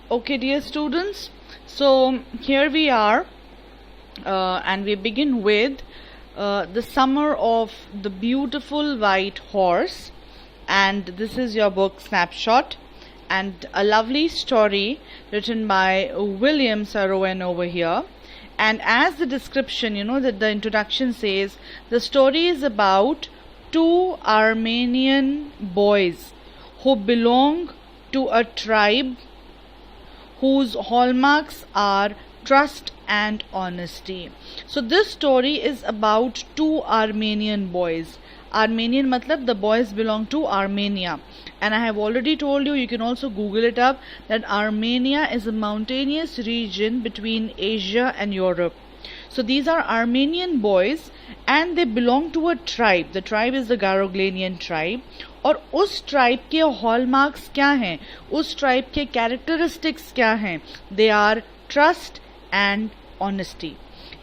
Okay, dear students, so here we are, and we begin with the summer of the beautiful white horse, and this is your book Snapshot, and a lovely story written by William Saroyan over here. And as the description, that the introduction says, the story is about two Armenian boys who belong to a tribe whose hallmarks are trust and honesty. So this story is about two Armenian boys. Armenian matlab the boys belong to Armenia, and I have already told you, you can also Google it up, that Armenia is a mountainous region between Asia and Europe. So these are Armenian boys and they belong to a tribe. The tribe is the Garoglanian tribe. और उस tribe के hallmarks क्या हैं, उस tribe के characteristics क्या हैं? They are trust and honesty.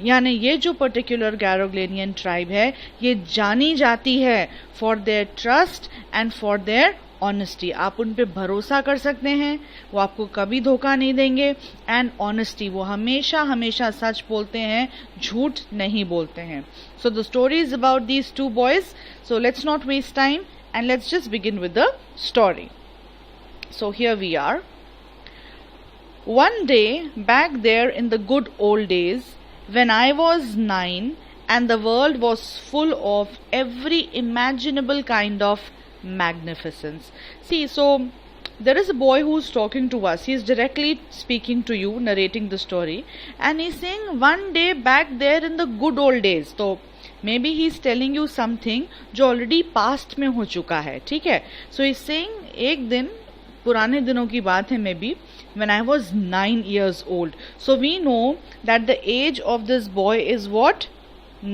यानी ये जो पर्टिकुलर गैरोग्लेनियन ट्राइब है, ये जानी जाती है for their trust and for their honesty. आप उन पे भरोसा कर सकते हैं, वो आपको कभी धोखा नहीं देंगे. एंड ऑनेस्टी, वो हमेशा हमेशा सच बोलते हैं, झूठ नहीं बोलते हैं. So the story is about these two boys. So let's not waste time and let's just begin with the story. So here we are. One day back there in the good old days, when I was 9 and the world was full of every imaginable kind of magnificence. See, so there is a boy who's talking to us. He is directly speaking to you, narrating the story, and he's saying one day back there in the good old days. So may be he is telling you something जो already past में हो चुका है. ठीक है. So is saying एक दिन, पुराने दिनों की बात है, may be when I was 9 years old. So we know that the age of this boy is what?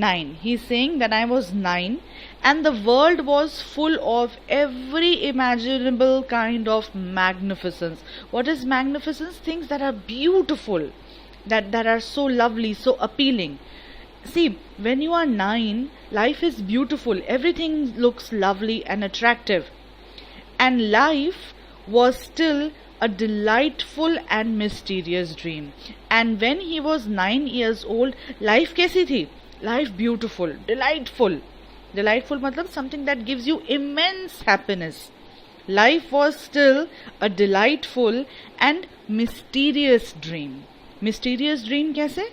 9. He's saying that I was 9 and the world was full of every imaginable kind of magnificence. What is magnificence? Things that are beautiful, that are so lovely, so appealing. See, when you are 9, life is beautiful. Everything looks lovely and attractive. And life was still a delightful and mysterious dream. And when he was 9 years old, life कैसी थी? Life beautiful, delightful. Delightful matlab something that gives you immense happiness. Life was still a delightful and mysterious dream. Mysterious dream कैसे?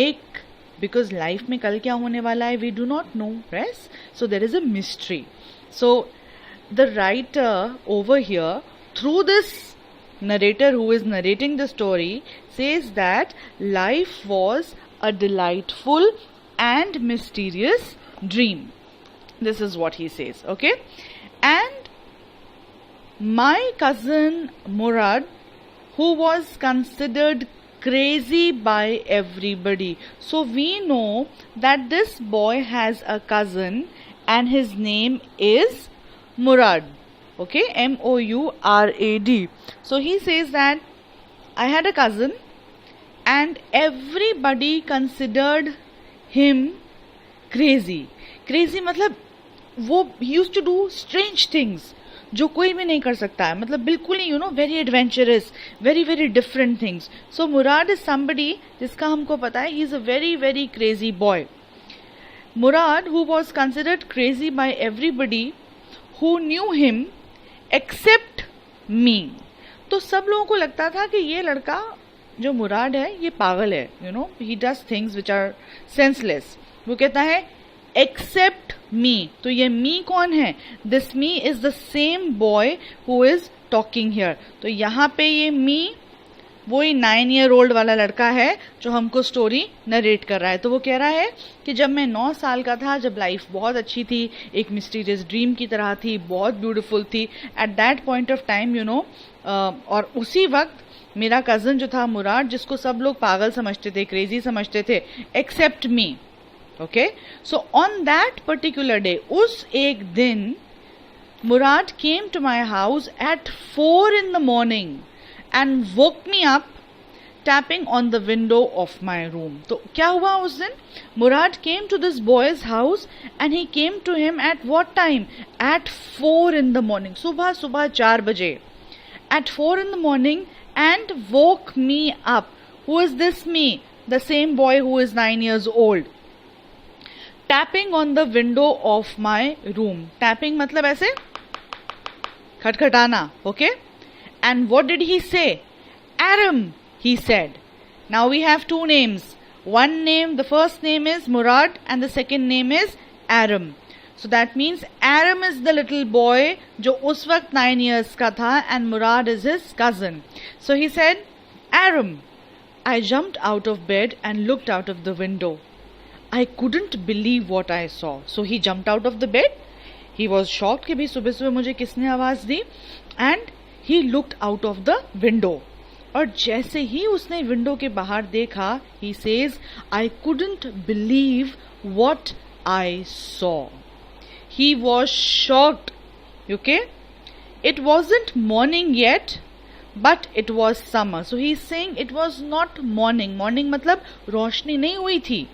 एक because life में कल क्या होने वाला है, we do not know, right? So there is a mystery. So the writer over here, through this narrator who is narrating the story, says that life was a delightful and mysterious dream. This is what he says, okay? And my cousin Murad, who was considered crazy by everybody. So we know that this boy has a cousin and his name is Murad. Okay, Mourad. So he says that I had a cousin and everybody considered him crazy. Crazy matlab वो he used to do strange things जो कोई भी नहीं कर सकता है. मतलब बिल्कुल ही very adventurous, very very different things. So Murad is somebody जिसका हमको पता है he is a very very crazy boy. Murad who was considered crazy by everybody who knew him except me. तो सब लोगों को लगता था कि ये लड़का जो मुराद है ये पागल है. He does things which are senseless. वो कहता है एक्सेप्ट मी. तो ये मी कौन है? This me is the same boy who is talking here. तो यहाँ पे ये मी वही 9 year old वाला लड़का है जो हमको स्टोरी नरेट कर रहा है. तो वो कह रहा है कि जब मैं 9 साल का था, जब लाइफ बहुत अच्छी थी, एक मिस्टीरियस ड्रीम की तरह थी, बहुत ब्यूटीफुल थी at that point of time, और उसी वक्त मेरा कजन जो था मुराद, जिसको सब लोग पागल समझते थे, क्रेजी समझते थे, except me. Okay, so on that particular day, उस एक दिन, Murad came to my house at 4 in the morning and woke me up tapping on the window of my room. तो क्या हुआ उस दिन? Murad came to this boy's house and he came to him at what time? At 4 in the morning. सुबह 4 बजे. At 4 in the morning and woke me up. Who is this me? The same boy who is 9 years old. Tapping on the window of my room. Tapping मतलब ऐसे खटखटाना, okay? And what did he say? Aram, he said. Now we have two names. One name, the first name is Murad and the second name is Aram. So that means Aram is the little boy जो उस वक्त 9 years का था and Murad is his cousin. So he said, Aram. I jumped out of bed and looked out of the window. I couldn't believe what I saw. So he jumped out of the bed. He was shocked कि भी सुबह सुबह मुझे किसने आवाज़ दी. And he looked out of the window. और जैसे ही उसने विंडो के बाहर देखा, he says, I couldn't believe what I saw. He was shocked. Okay? It wasn't morning yet, but it was summer. So he is saying it was not morning. Morning मतलब रोशनी नहीं हुई थी.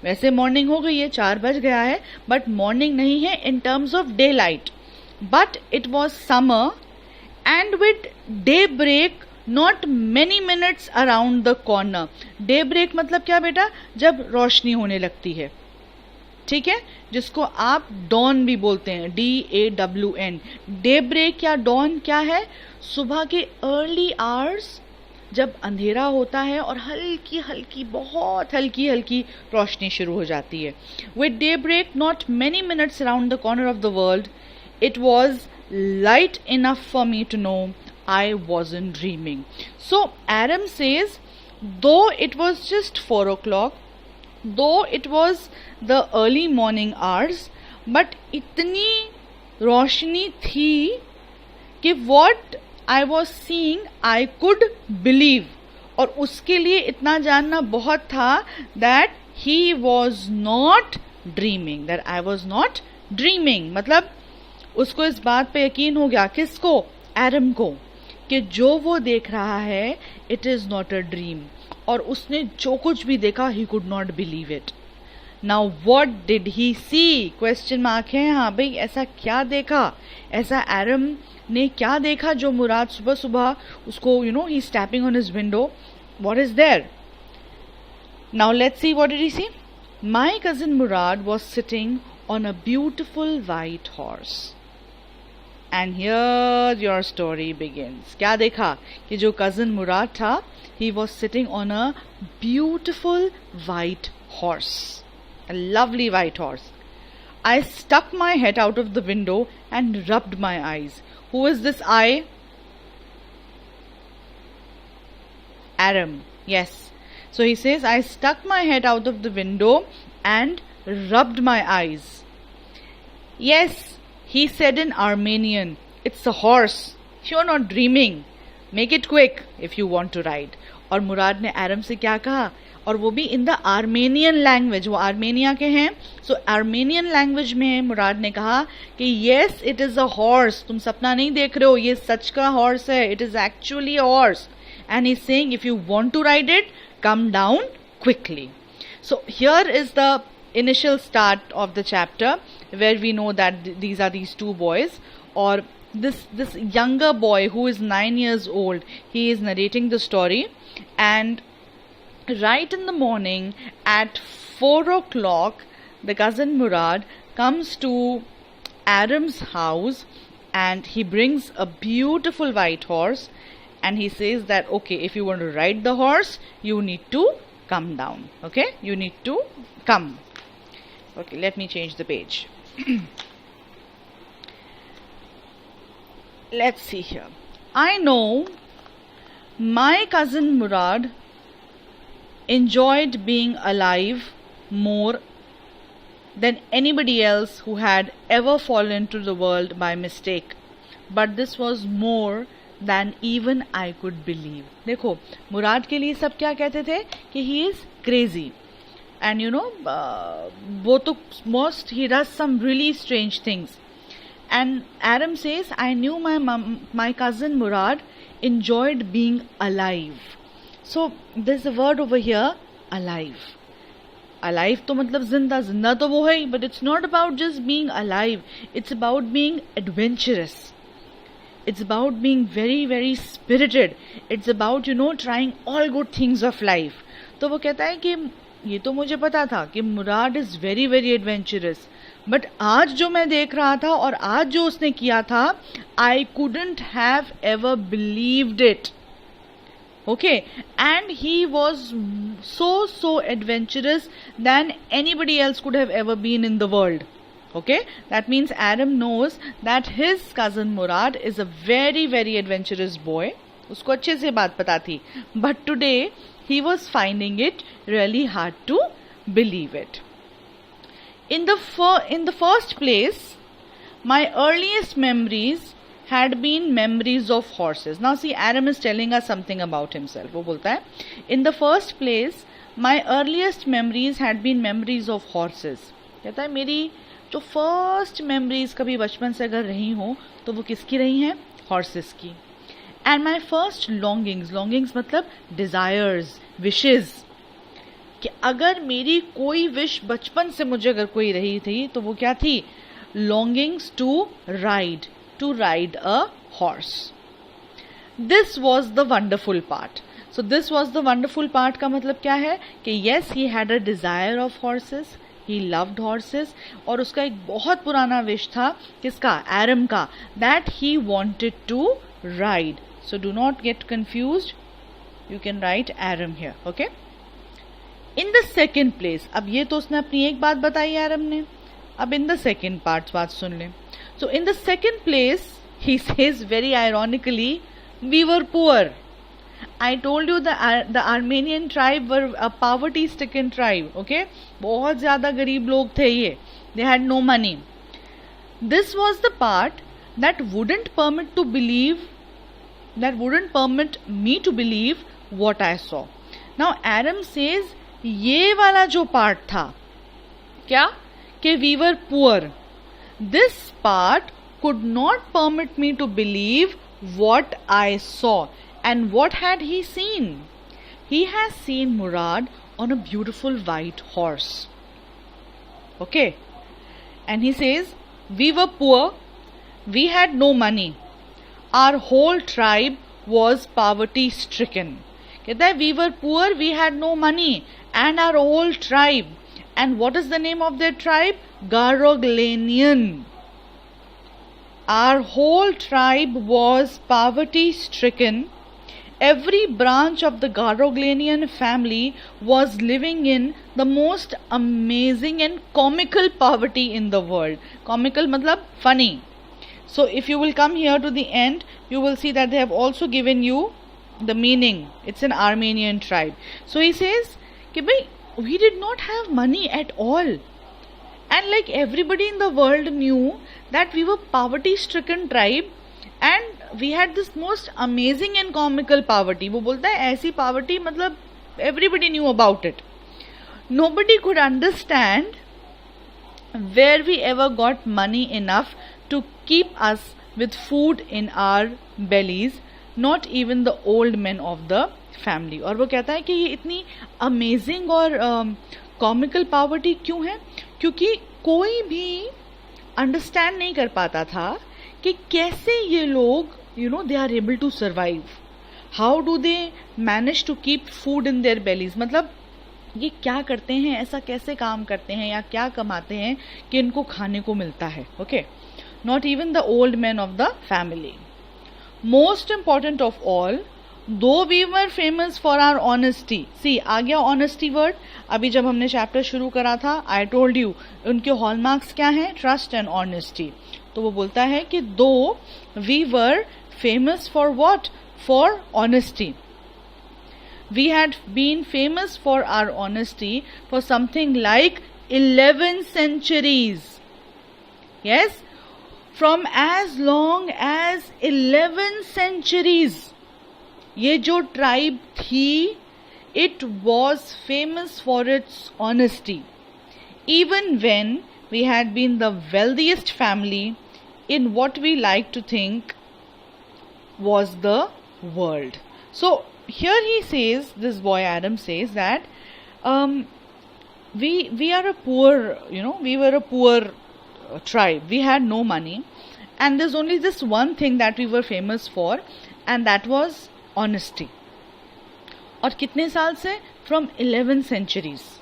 वैसे मॉर्निंग हो गई है, 4 बज गया है, बट मॉर्निंग नहीं है in terms of daylight. But it was summer and with daybreak not many minutes around the corner. Daybreak मतलब क्या बेटा? जब रोशनी होने लगती है, ठीक है, जिसको आप डॉन भी बोलते हैं, DAWN. डे ब्रेक या डॉन क्या है? सुबह के अर्ली आवर्स जब अंधेरा होता है और हल्की हल्की, बहुत हल्की हल्की रोशनी शुरू हो जाती है. With daybreak not many minutes around the corner of the world it was light enough for me to know I wasn't dreaming. So Aram says, though it was just 4 o'clock, though it was the early morning hours, but इतनी रोशनी थी कि what I was seeing I could believe. और उसके लिए इतना जानना बहुत था that he was not dreaming, that I was not dreaming. मतलब उसको इस बात पे यकीन हो गया, किसको? Aram को, कि जो वो देख रहा है it is not a dream. और उसने जो कुछ भी देखा he could not believe it. Now what did he see? Question mark है. हाँ भाई, ऐसा क्या देखा? ऐसा एरम ने क्या देखा जो मुराद सुबह सुबह उसको he is tapping on his window. What is there? Now let's see what did he see. My cousin Murad was sitting on a beautiful white horse. And here your story begins. क्या देखा? कि जो cousin मुराद था, he was sitting on a beautiful white horse, a lovely white horse. I stuck my head out of the window and rubbed my eyes. Who is this I? Aram. Yes. So he says, I stuck my head out of the window and rubbed my eyes. Yes, he said in Armenian, it's a horse. You're not dreaming. Make it quick if you want to ride. और मुराद ने आरम से क्या कहा? और वो भी in the Armenian language. वो Armenia के हैं. सो आर्मेनियन लैंग्वेज में मुराद ने कहा कि yes it is a horse. तुम सपना नहीं देख रहे हो, ये सच का हॉर्स है. It is actually a horse. And he saying if you want to ride it, come down quickly. So here is the initial start of the chapter where we know that these are these two boys, or this younger boy who is 9 years old, he is narrating the story. And right in the morning at 4 o'clock the cousin Murad comes to Aram's house and he brings a beautiful white horse and he says that okay, if you want to ride the horse you need to come down. Okay, you need to come. Okay, let me change the page. Let's see here. I know my cousin Murad enjoyed being alive more than anybody else who had ever fallen into the world by mistake. But this was more than even I could believe. देखो, मुराद के लिए सब क्या कहते थे कि he is crazy. And वो तो most he does some really strange things. And Aram says, I knew my cousin Murad enjoyed being alive. So there's a word over here, alive. Alive तो मतलब जिंदा. जिंदा तो वो है, but it's not about just being alive. It's about being adventurous. It's about being very very spirited. It's about trying all good things of life. तो वो कहता है कि ये तो मुझे पता था कि Murad is very very adventurous, but आज जो मैं देख रहा था और आज जो उसने किया था, I couldn't have ever believed it. Okay, and he was so adventurous than anybody else could have ever been in the world. Okay, that means Adam knows that his cousin Murad is a very very adventurous boy. उसको अच्छे से बात पता थी, but today he was finding it really hard to believe it. In the first place, my earliest memories had been memories of horses. Now see, Adam is telling us something about himself. वो बोलता है, in the first place, my earliest memories had been memories of horses. कहता है मेरी जो first memories कभी बचपन से अगर रही हो तो वो किसकी रही हैं? हॉर्सेस की. एंड माई फर्स्ट लॉन्गिंग्स मतलब डिजायर्स, विशेज, कि अगर मेरी कोई विश बचपन से मुझे अगर कोई रही थी तो वो क्या थी? Longings to ride a horse. This was the wonderful part. So this was the wonderful part का मतलब क्या है कि yes, he had a desire of horses, he loved horses, और उसका एक बहुत पुराना विश था, किसका? एरम का, that he wanted to ride. So do not get confused, you can write Aram here. Okay. In the second place, अब ये तो उसने अपनी एक बात बताई एरम ने, अब इन द सेकेंड पार्ट बात सुन लें. So in the second place, he says very ironically, we were poor. I told you the Armenian tribe were a poverty-stricken tribe. Okay, बहुत ज़्यादा गरीब लोग थे ये. They had no money. This was the part that wouldn't permit me to believe what I saw. Now Adam says, ये वाला जो part था, क्या? कि we were poor. This part could not permit me to believe what I saw. And what had he seen? He has seen Murad on a beautiful white horse. Okay. And he says, we were poor, we had no money, our whole tribe was poverty stricken. कहता है we were poor, we had no money, and our whole tribe. And what is the name of their tribe? Garoglanian. Our whole tribe was poverty stricken. Every branch of the Garoglanian family was living in the most amazing and comical poverty in the world. Comical matlab funny. So if you will come here to the end, you will see that they have also given you the meaning. It's an Armenian tribe. So he says कि भाई, we did not have money at all, and like everybody in the world knew that we were poverty stricken tribe, and we had this most amazing and comical poverty. वो बोलता है ऐसी poverty मतलब everybody knew about it. Nobody could understand where we ever got money enough to keep us with food in our bellies, not even the old men of the family. और वो कहता है कि ये इतनी अमेजिंग और comical poverty क्यों है? क्योंकि कोई भी अंडरस्टैंड नहीं कर पाता था कि कैसे ये लोग they are able to survive. How do they manage to keep food in their bellies. मतलब ये क्या करते हैं, ऐसा कैसे काम करते हैं या क्या कमाते हैं कि इनको खाने को मिलता है. Okay. Not even the old man of the family. Most important of all, though we were famous for our honesty. See, आ गया honesty word. अभी जब हमने चैप्टर शुरू करा था, I told you उनके हॉलमार्क्स क्या हैं? Trust and honesty. तो वो बोलता है कि though we were famous for what? For honesty. We had been famous for our honesty for something like 11 centuries. Yes, from as long as 11 centuries. ये जो ट्राइब थी, it was famous for its honesty, even when we had been the wealthiest family in what we like to think was the world. So here he says, this boy Adam says that we are a poor, we were a poor tribe. We had no money, and there's only this one thing that we were famous for, and that was honesty. और कितने साल से? From 11 centuries.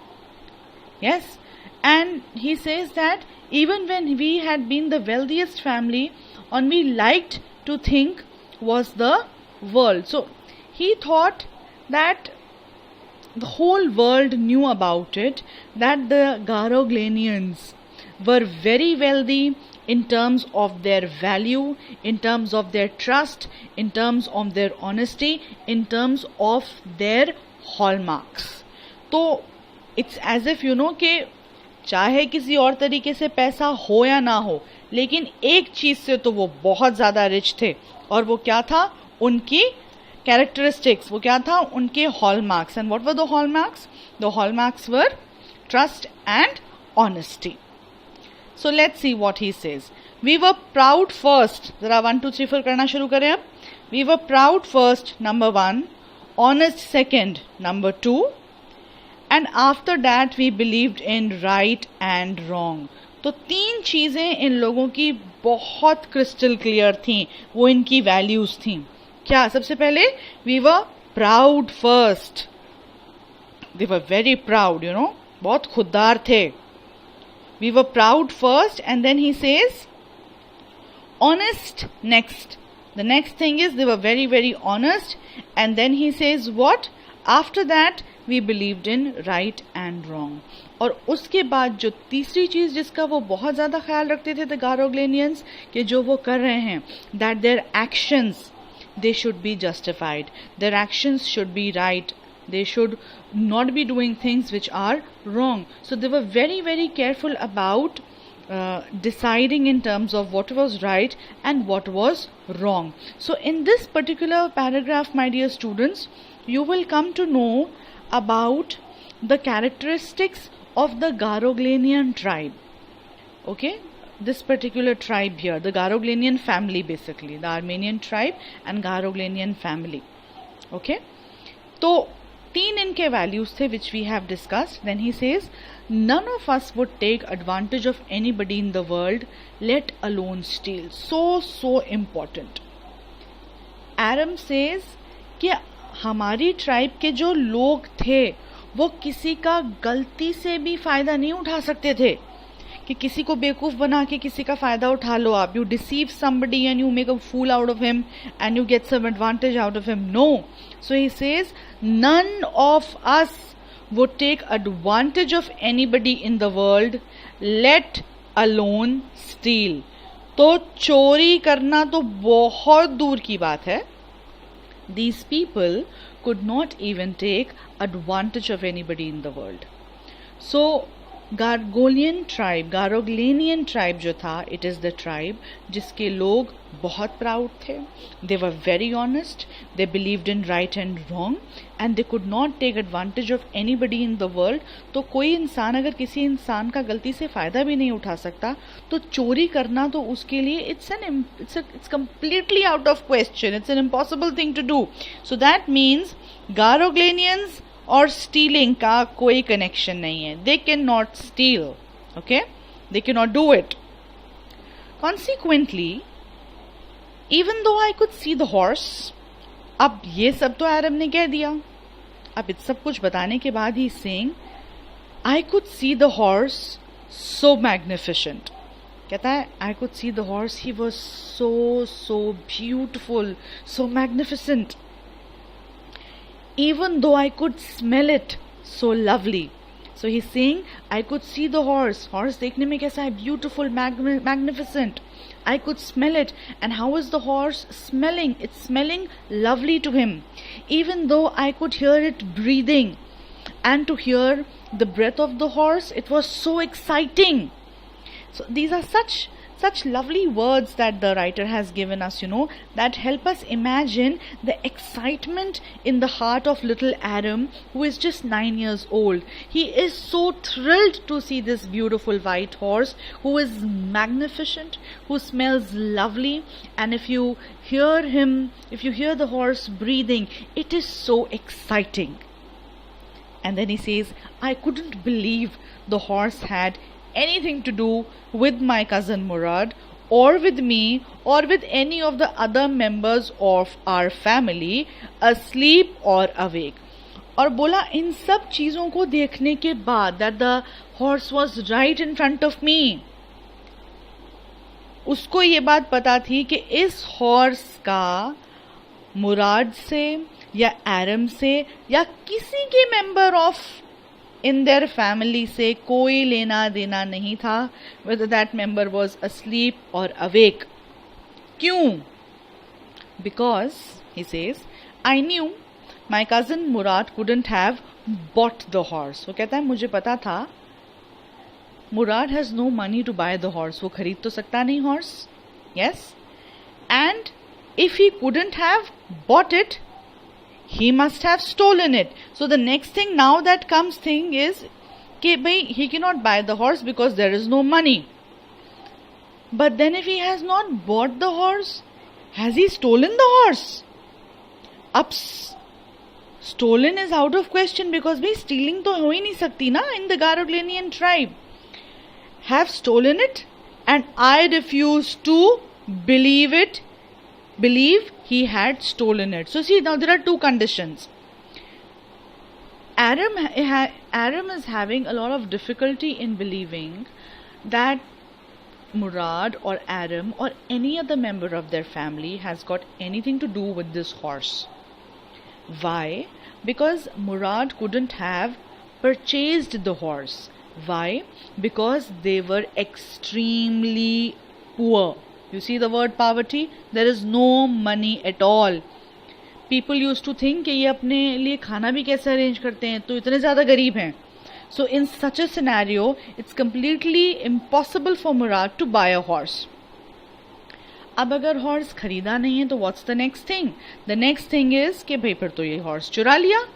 Yes, and he says that even when we had been the wealthiest family, and we liked to think was the world. So he thought that the whole world knew about it, that the Garoglanians were very wealthy in terms of their value, in terms of their trust, in terms of their honesty, in terms of their hallmarks. तो it's as if you know कि चाहे किसी और तरीके से पैसा हो या ना हो, लेकिन एक चीज से तो वो बहुत ज्यादा रिच थे, और वो क्या था? उनकी characteristics. वो क्या था? उनके hallmarks. And what were the hallmarks? The hallmarks were trust and honesty. So let's see what he says. We were proud first. जरा 1 2 3 4 करना शुरू करें अब. We were proud first, number 1. Honest second, number 2. And after that we believed in right and wrong. तो 3 चीजें इन लोगों की बहुत क्रिस्टल क्लियर थी, वो इनकी वैल्यूज थी. क्या? सबसे पहले we were proud first. They were very proud, you know. बहुत खुददार थे. We were proud first, and then he says honest next. The next thing is they were very, very honest, and then he says what? After that we believed in right and wrong. और उसके बाद जो तीसरी चीज जिसका वो बहुत ज्यादा ख्याल रखते थे, the Garoglanians, कि जो वो कर रहे हैं, that their actions, they should be justified, their actions should be right, they should not be doing things which are wrong. So they were very, very careful about deciding in terms of what was right and what was wrong. So in this particular paragraph, my dear students, you will come to know about the characteristics of the Garoglanian tribe. Okay, this particular tribe here, the Garoglanian family, basically the Armenian tribe and Garoglanian family. Okay, तो 3 इनके values थे which we have discussed. Then he says, none of us would take advantage of anybody in the world, let alone steal. So important. Aram says कि हमारी tribe के जो लोग थे वो किसी का गलती से भी फायदा नहीं उठा सकते थे, कि किसी को बेवकूफ बना के किसी का फायदा उठा लो आप. You deceive somebody and you make a fool out of him and you get some advantage out of him. No. So he says none of us would take advantage of anybody in the world, let alone steal. तो चोरी करना तो बहुत दूर की बात है. These people could not even take advantage of anybody in the world. So Garoglanian tribe जो था, it is the tribe जिसके लोग बहुत proud थे. They were very honest, they believed in right and wrong, and they could not take advantage of anybody in the world. तो कोई इंसान अगर किसी इंसान का गलती से फायदा भी नहीं उठा सकता, तो चोरी करना तो उसके लिए it's completely out of question. It's an impossible thing to do. So that means Garoglanians और stealing का कोई connection नहीं है. They cannot steal. Okay? They cannot do it. Consequently, even though I could see the horse, अब ये सब तो Aram ने कह दिया. अब इस सब कुछ बताने के बाद ही saying, I could see the horse so magnificent. कहता है I could see the horse, he was so beautiful, so magnificent. Even though I could smell it so lovely. So he's saying I could see the horse. Horse देखने में कैसा है? Beautiful, magnificent. I could smell it. And how is the horse smelling? It's smelling lovely to him. Even though I could hear it breathing, and to hear the breath of the horse, it was so exciting. So these are such lovely words that the writer has given us, that help us imagine the excitement in the heart of little Aram, who is just 9 years old. He is so thrilled to see this beautiful white horse, who is magnificent, who smells lovely, and if you hear the horse breathing, it is so exciting. And then he says, I couldn't believe the horse had anything to do with my cousin Murad, or with me or with any of the other members of our family asleep or awake. और बोला इन सब चीजों को देखने के बाद that the horse was right in front of me, उसको ये बात पता थी कि इस हॉर्स का मुराद से या एरम से या किसी के member of in their family से कोई लेना देना नहीं था, whether that member was asleep or awake. क्यों? Because, he says, I knew my cousin Murad couldn't have bought the horse. वो कहता है मुझे पता था Murad has no money to buy the horse. वो खरीद तो सकता नहीं horse. Yes. And if he couldn't have bought it, he must have stolen it. So the next thing now that comes thing is कि भाई he cannot buy the horse because there is no money. But then if he has not bought the horse, has he stolen the horse? Up stolen is out of question because भाई stealing तो हो ही नहीं सकती ना in the Garoglenian tribe. Have stolen it, and I refuse to believe he had stolen it. So see, now there are two conditions. Aram is having a lot of difficulty in believing that Murad or Aram or any other member of their family has got anything to do with this horse. Why? Because Murad couldn't have purchased the horse. Why? Because they were extremely poor. You see the word poverty? There is no money at all. People used to think कि ये अपने लिए खाना भी कैसे arrange करते हैं, तो इतने ज़्यादा गरीब हैं. So in such a scenario, it's completely impossible for Murad to buy a horse. अब अगर हॉर्स खरीदा नहीं है तो what's the next thing? The next thing is कि भाई फिर तो ये हॉर्स चुरा लिया.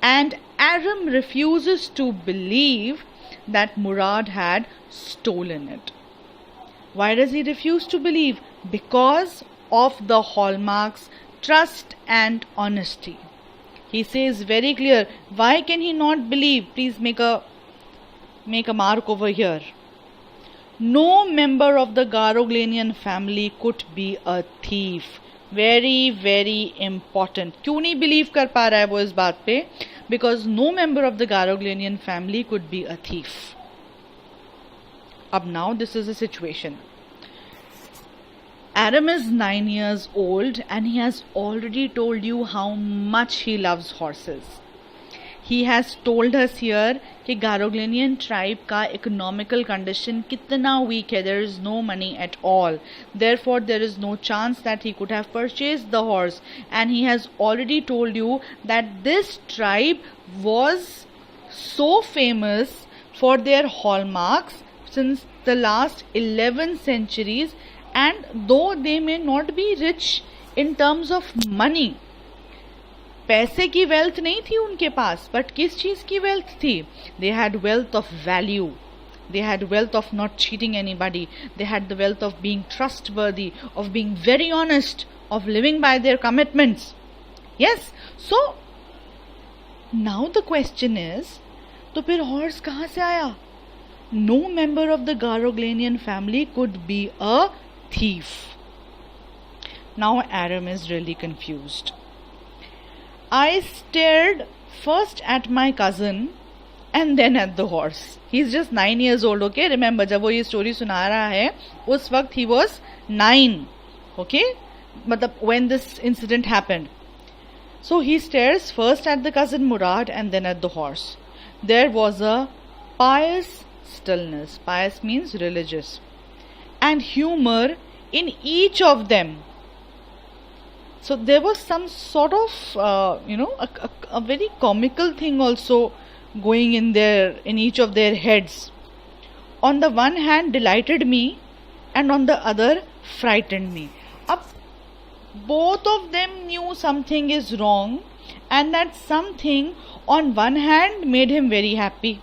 And Aram refuses to believe that Murad had stolen it. Why does he refuse to believe? Because of the hallmarks, trust and honesty. He says very clear, why can he not believe? Please make a mark over here. No member of the Garoglenian family could be a thief. Very very important. क्यों नहीं believe कर पा रहा है वो इस बात पे? Because no member of the Garoglenian family could be a thief. Ab now this is a situation. Aram is 9 years old and he has already told you how much he loves horses. He has told us here कि Garoglenian tribe का economical condition कितना weak है. There is no money at all. Therefore, there is no chance that he could have purchased the horse. And he has already told you that this tribe was so famous for their hallmarks since the last 11 centuries. And though they may not be rich in terms of money, पैसे की wealth नहीं थी उनके पास, but किस चीज की wealth थी? They had wealth of value, they had wealth of not cheating anybody, they had the wealth of being trustworthy, of being very honest, of living by their commitments. Yes, so now the question is, तो फिर horse कहां से आया? No member of the Garoghlanian family could be a thief. Now Aram is really confused. I stared first at my cousin and then at the horse. He's just 9 years old, okay? Remember, जब वो ये story सुना रहा है, उस वक्त he was 9, okay? मतलब when this incident happened. So he stares first at the cousin Murad and then at the horse. There was a pious stillness. Pious means religious. And humor in each of them. So there was some sort of, a very comical thing also going in each of their heads. On the one hand, delighted me, and on the other, frightened me. Ab, both of them knew something is wrong, and that something, on one hand, made him very happy.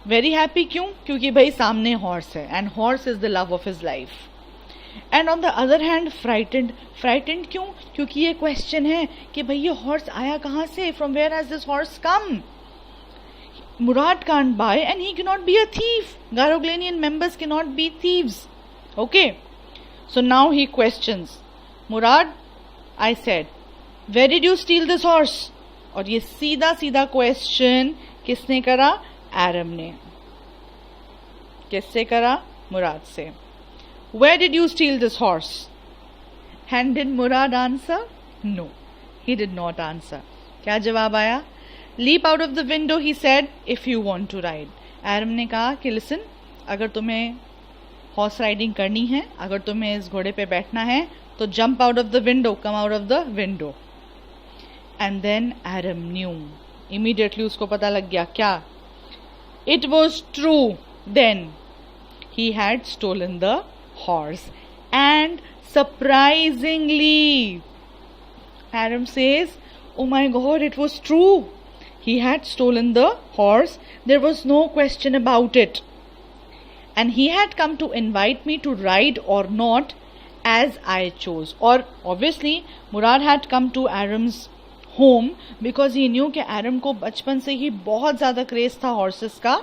Very happy क्यों? क्योंकि भाई सामने horse है and horse is the love of his life. And on the other hand frightened क्यों? क्योंकि ये question है कि भाई ये हॉर्स आया कहाँ से? From where has this horse come? Murad can't buy and he cannot be a thief. Garoglanian members cannot be thieves. Okay. So now he questions. Murad, I said, where did you steal this horse? और ये सीधा सीधा question किसने करा? एरम ने. किससे करा? मुराद से. Where did you steal this horse? And did Murad answer? No, he did not answer. क्या जवाब आया? Leap out of the window, he said, if you want to ride. एरम ने कहा कि listen, अगर तुम्हें हॉर्स राइडिंग करनी है, अगर तुम्हें इस घोड़े पे बैठना है, तो jump out of the window, come out of the window. And then Aram knew, immediately उसको पता लग गया. क्या? It was true then, he had stolen the horse. And surprisingly Aram says, oh my God, it was true. He had stolen the horse. There was no question about it. And he had come to invite me to ride or not as I chose. Or obviously Murad had come to Aram's home because he knew कि Aram को बचपन से ही बहुत ज़्यादा craze था horses का.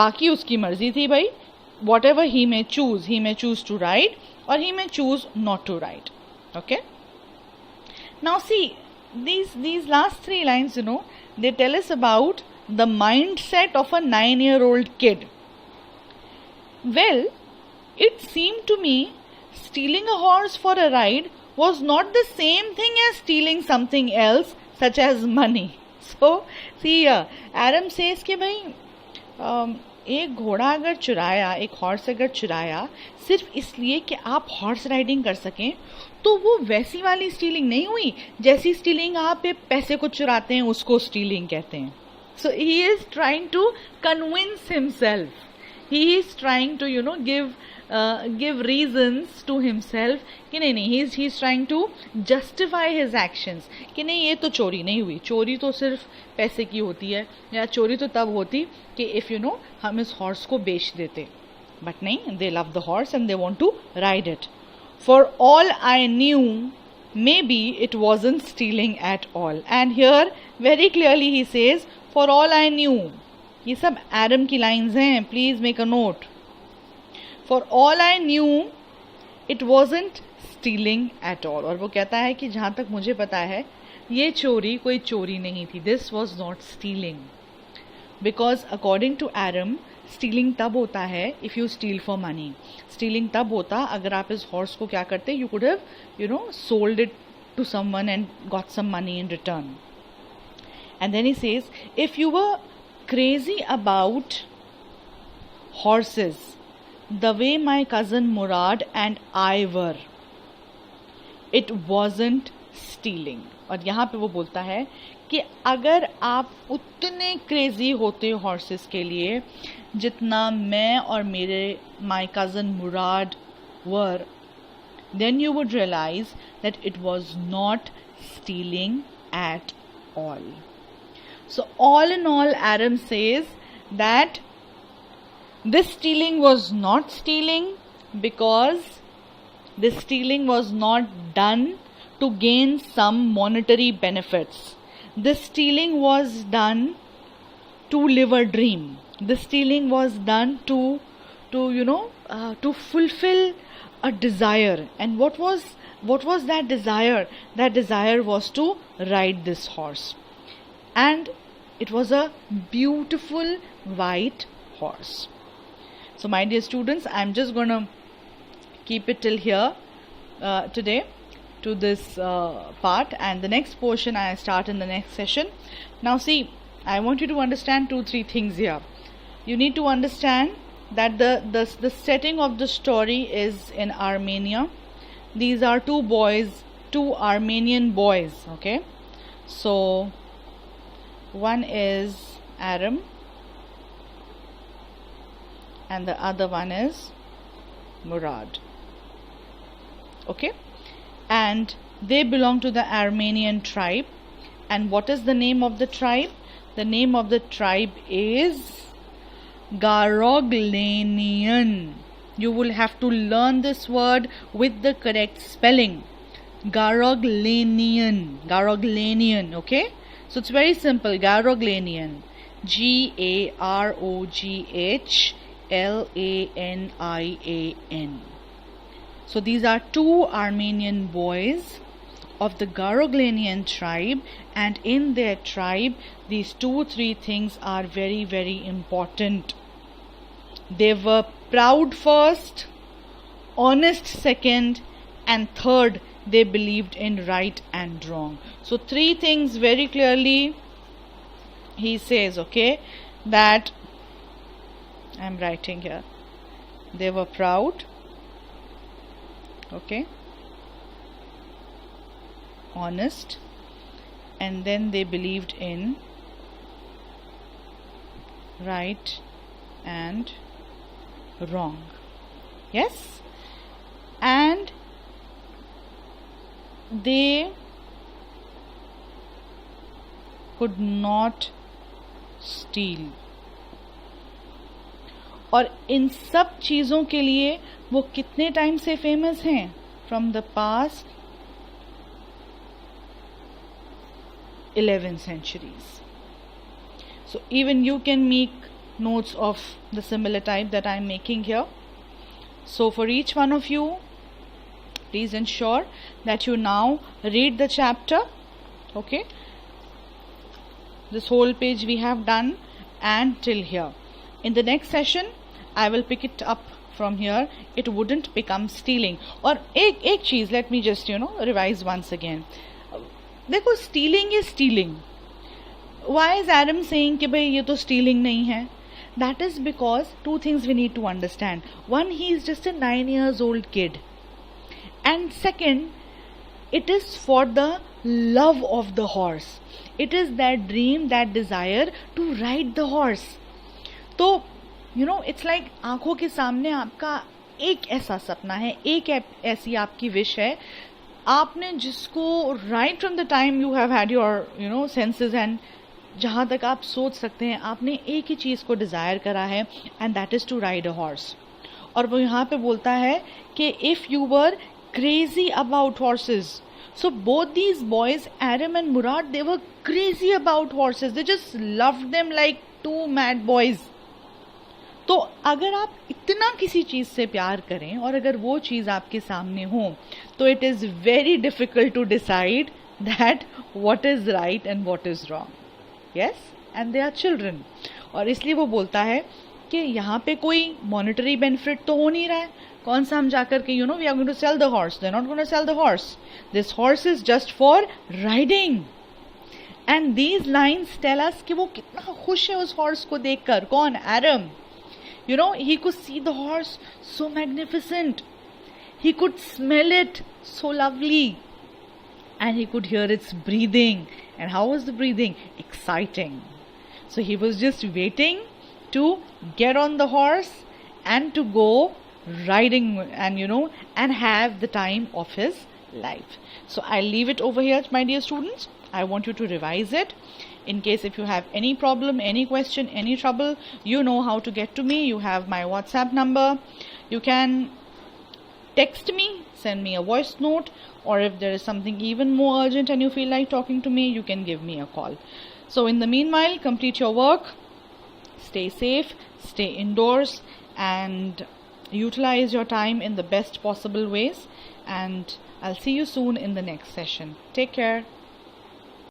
बाकी उसकी मर्जी थी भाई. Whatever he may choose to ride or he may choose not to ride. Okay. Now see, these last three lines, they tell us about the mindset of a 9-year-old kid. Well, it seemed to me stealing a horse for a ride was not the same thing as stealing something else such as money. So, see here, Aram says कि भाई एक घोड़ा अगर चुराया, एक horse अगर चुराया सिर्फ इसलिए कि आप हॉर्स राइडिंग कर सकें, तो वो वैसी वाली स्टीलिंग नहीं हुई जैसी स्टीलिंग आप पैसे को चुराते हैं उसको स्टीलिंग कहते हैं. So he is trying to convince himself, he is trying to give reasons to himself कि नहीं, he is trying to justify his actions कि नहीं, ये तो चोरी नहीं हुई. चोरी तो सिर्फ पैसे की होती है, या चोरी तो तब होती कि if हम इस हॉर्स को बेच देते. बट नहीं, they love the horse and they want to ride it. For all I knew, maybe it wasn't stealing at all. And here very clearly he says, for all I knew. ये सब एरम की lines हैं, please make a note. For all I knew, it wasn't stealing at all. और वो कहता है कि जहाँ तक मुझे पता है ये चोरी कोई चोरी नहीं थी. This was not stealing. Because according to Aram, stealing तब होता है if you steal for money. Stealing तब होता अगर आप इस horse को क्या करते, you could have sold it to someone and got some money in return. And then he says, if you were crazy about horses the way my cousin Murad and I were, it wasn't stealing. और यहाँ पे वो बोलता है कि अगर आप उतने क्रेजी होते हो हॉर्सेस के लिए जितना मैं और मेरे my cousin Murad were, then you would realize that it was not stealing at all. So all in all, Aram says that this stealing was not stealing because this stealing was not done to gain some monetary benefits. This stealing was done to live a dream. This stealing was done to fulfill a desire. And what was that desire? That desire was to ride this horse. And it was a beautiful white horse. So my dear students, I'm just going to keep it till here today to this part, and the next portion I start in the next session. Now see, I want you to understand 2-3 things here. You need to understand that the setting of the story is in Armenia. These are two Armenian boys, okay? So one is Aram and the other one is Murad, okay? And they belong to the Armenian tribe. And what is the name of the tribe? The name of the tribe is Garoglanian. You will have to learn this word with the correct spelling. Garoglanian, okay? So it's very simple, Garoglanian. Garoghlanian. So these are two Armenian boys of the Garoghlanian tribe, and in their tribe these 2-3 things are very, very important. They were proud first, honest second, and third, they believed in right and wrong. So 3 things very clearly he says, okay, that I'm writing here. They were proud, okay, honest, and then they believed in right and wrong. Yes, and they could not steal. और इन सब चीज़ों के लिए वो कितने time से famous हैं? From the past 11 centuries. So even you can make notes of the similar type that I am making here. So for each one of you, please ensure that you now read the chapter. Okay, this whole page we have done and till here. In the next session I will pick it up from here. It wouldn't become stealing. और एक चीज़, let me just revise once again. देखो, stealing is stealing. Why is Adam saying कि भाई ये तो stealing नहीं है? That is because 2 things we need to understand. One, he is just a 9 years old kid, and second, it is for the love of the horse. It is that dream, that desire to ride the horse. तो it's like आंखों के सामने आपका एक ऐसा सपना है, एक ऐसी आपकी विश है, आपने जिसको right from the time you have had your senses and जहाँ तक आप सोच सकते हैं, आपने एक ही चीज़ को डिज़ायर करा है, and that is to ride a horse. और वो यहाँ पे बोलता है कि if you were crazy about horses. So both these boys, Aram and Murad, they were crazy about horses. They just loved them like 2 mad boys. तो अगर आप इतना किसी चीज़ से प्यार करें और अगर वो चीज़ आपके सामने हो, तो it is very difficult to decide that what is right and what is wrong. Yes, and they are children. और इसलिए वो बोलता है कि यहाँ पे कोई मॉनेटरी बेनिफिट तो हो नहीं रहा है. कौन सा हम जाकर के we are going to sell the horse. They are not going to sell the horse. This horse is just for riding. And these lines tell us कि वो कितना खुश है उस हॉर्स को देखकर. कौन? Adam. He could see the horse so magnificent. He could smell it so lovely. And he could hear its breathing. And how was the breathing? Exciting. So he was just waiting to get on the horse and to go riding and have the time of his life. So I'll leave it over here, my dear students. I want you to revise it. In case if you have any problem, any question, any trouble, you know how to get to me. You have my WhatsApp number. You can text me, send me a voice note, or if there is something even more urgent and you feel like talking to me, you can give me a call. So in the meanwhile, complete your work, stay safe, stay indoors, and utilize your time in the best possible ways. And I'll see you soon in the next session. Take care.